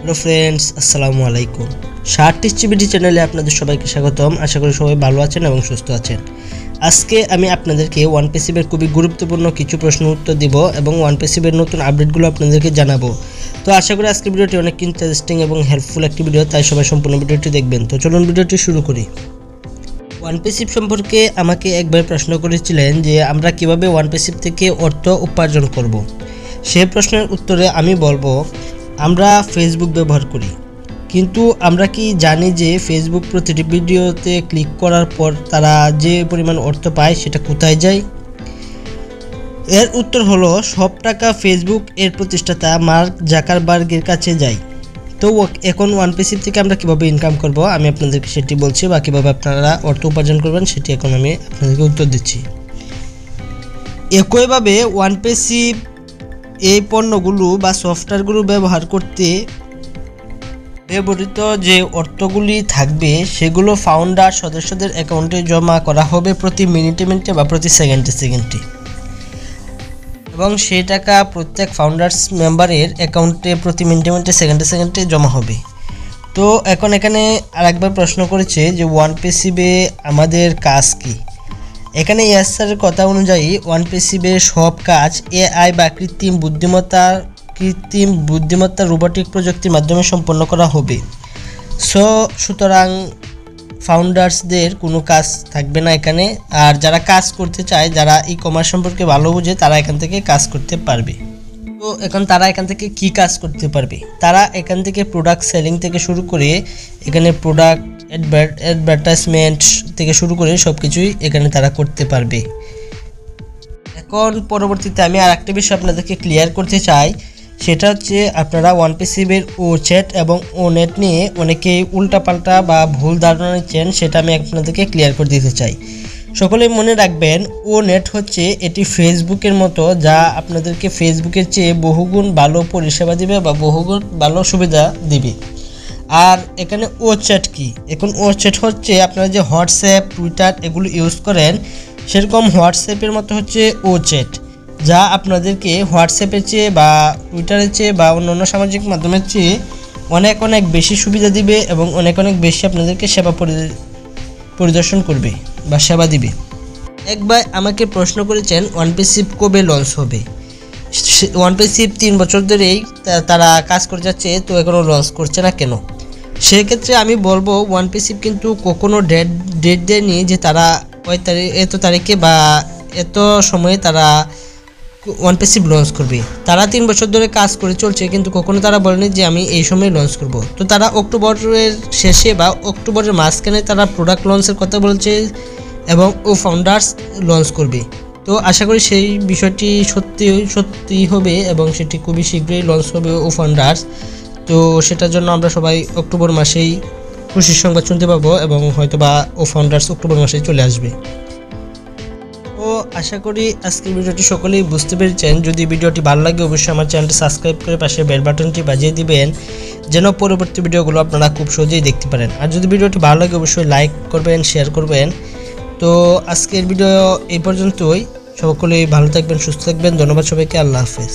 Hello friends, আসসালামু আলাইকুম। শার্টিস্টিভিটি চ্যানেলে আপনাদের সবাইকে স্বাগতম। আশা করি সবাই ভালো আছেন এবং সুস্থ আছেন। আজকে আমি আপনাদেরকে ওয়ানপাসিভের খুবই গুরুত্বপূর্ণ কিছু প্রশ্ন উত্তর দিব এবং ওয়ানপাসিভের নতুন আপডেটগুলো আপনাদেরকে জানাবো। তো আশা করি আজকের ভিডিওটি অনেক ইন্টারেস্টিং এবং হেল্পফুল একটি ভিডিও, তাই সবাই সম্পূর্ণ ভিডিওটি দেখবেন। তো চলুন ভিডিওটি শুরু করি। ওয়ানপাসিভ সম্পর্কে আমাকে একবার প্রশ্ন করেছিলেন যে আমরা কিভাবে ওয়ানপাসিভ থেকে অর্থ উপার্জন করব। সে প্রশ্নের উত্তরে আমি বলবো, আমরা ফেসবুক ব্যবহার করি, কিন্তু আমরা কি জানি যে ফেসবুক প্রতিটি ভিডিওতে ক্লিক করার পর তারা যে পরিমাণ অর্থ পায় সেটা কোথায় যায়? এর উত্তর হলো, সব টাকা ফেসবুক এর প্রতিষ্ঠাতা মার্ক জাকারবার্গের কাছে যায়। তো এখন ওয়ানপাসিভ থেকে আমরা কিভাবে ইনকাম করব আমি আপনাদেরকে সেটি বলছি, বা কীভাবে আপনারা অর্থ উপার্জন করবেন সেটি এখন আমি আপনাদেরকে উত্তর দিচ্ছি। একইভাবে ওয়ানপাসিভ এই পণ্যগুলো বা সফটওয়্যারগুলো ব্যবহার করতে ব্যবহৃত যে অর্থগুলি থাকবে সেগুলো ফাউন্ডার সদস্যদের অ্যাকাউন্টে জমা করা হবে প্রতি মিনিটে বা প্রতি সেকেন্ডে, এবং সেই টাকা প্রত্যেক ফাউন্ডার্স মেম্বারের অ্যাকাউন্টে প্রতি মিনিটে সেকেন্ডে জমা হবে। তো এখন এখানে আরেকবার প্রশ্ন করেছে যে ওয়ানপাসিভে আমাদের কাজ কি। এখানে ইয়াসারের কথা অনুযায়ী ওয়ানপাসিভের সব কাজ এআই বা কৃত্রিম বুদ্ধিমত্তা রোবোটিক প্রযুক্তির মাধ্যমে সম্পন্ন করা হবে। সুতরাং ফাউন্ডার্সদের কোনো কাজ থাকবে না এখানে। আর যারা কাজ করতে চায়, যারা ই কমার্স সম্পর্কে ভালো বোঝে, তারা এখান থেকে কাজ করতে পারবে। তো এখন তারা এখান থেকে কি কাজ করতে পারবে? তারা এখান থেকে প্রোডাক্ট সেলিং থেকে শুরু করে এখানে প্রোডাক্ট অ্যাডভার্টাইজমেন্ট থেকে শুরু করে সব কিছুই এখানে তারা করতে পারবে। এখন পরবর্তীতে আমি আর একটা বিষয় আপনাদেরকে ক্লিয়ার করতে চাই, সেটা হচ্ছে আপনারা ওয়ানপাসিভের ও চ্যাট এবং ও নেট নিয়ে অনেকেই উল্টাপাল্টা বা ভুল ধারণা নিচ্ছেন, সেটা আমি আপনাদেরকে ক্লিয়ার করে দিতে চাই। সকলেই মনে রাখবেন, ও নেট হচ্ছে এটি ফেসবুকের মতো, যা আপনাদেরকে ফেসবুকের চেয়ে বহুগুণ ভালো পরিষেবা দিবে বা বহুগুণ ভালো সুবিধা দিবে। আর এখানে ও চ্যাট কি? এখন ও চ্যাট হচ্ছে আপনারা যে হোয়াটসঅ্যাপ, টুইটার এগুলো ইউজ করেন, সেরকম হোয়াটসঅ্যাপের মতো হচ্ছে ও চ্যাট, যা আপনাদেরকে হোয়াটসঅ্যাপের চেয়ে বা টুইটারের চেয়ে বা অন্যান্য সামাজিক মাধ্যমের চেয়ে অনেক বেশি সুবিধা দিবে এবং অনেক বেশি আপনাদেরকে সেবা পরিদর্শন করবে বা সেবা দিবে। একবার আমাকে প্রশ্ন করেছেন ওয়ানপাসিভ কবে লঞ্চ হবে। ওয়ানপাসিভ 3 বছর ধরেই তারা কাজ করে যাচ্ছে, তো এখনও লঞ্চ করছে না কেন? সেক্ষেত্রে আমি বলবো, ওয়ানপাসিভ কিন্তু কখনো ডেট দেয়নি যে তারা এত তারিখে বা এত সময়ে তারা ওয়ানপাসিভ লঞ্চ করবে। তারা 3 বছর ধরে কাজ করে চলছে, কিন্তু কখনো তারা বলেনি যে আমি এই সময় লঞ্চ করব। তো তারা অক্টোবরের শেষে বা অক্টোবরের মাঝখানে তারা প্রোডাক্ট লঞ্চের কথা বলছে এবং ও ফাউন্ডার্স লঞ্চ করবে। তো আশা করি সেই বিষয়টি সত্যি হবে এবং সেটি খুবই শীঘ্রই লঞ্চ হবে ও ফাউন্ডার্স। তো সেটার জন্য আমরা সবাই অক্টোবর মাসেই খুশির সংবাদ শুনতে পাবো এবং হয়তোবা ও ফাউন্ডার্স অক্টোবর মাসেই চলে আসবে। তো আশা করি আজকের ভিডিওটি সকলেই বুঝতে পেরেছেন। যদি ভিডিওটি ভালো লাগে অবশ্যই আমার চ্যানেলটি সাবস্ক্রাইব করে পাশে বেল বাটনটি বাজিয়ে দিবেন, যেন পরবর্তী ভিডিওগুলো আপনারা খুব সহজেই দেখতে পারেন। আর যদি ভিডিওটি ভালো লাগে অবশ্যই লাইক করবেন, শেয়ার করবেন। তো আজকের ভিডিও এই পর্যন্তই। সকলেই ভালো থাকবেন, সুস্থ থাকবেন। ধন্যবাদ সবাইকে। আল্লাহ হাফেজ।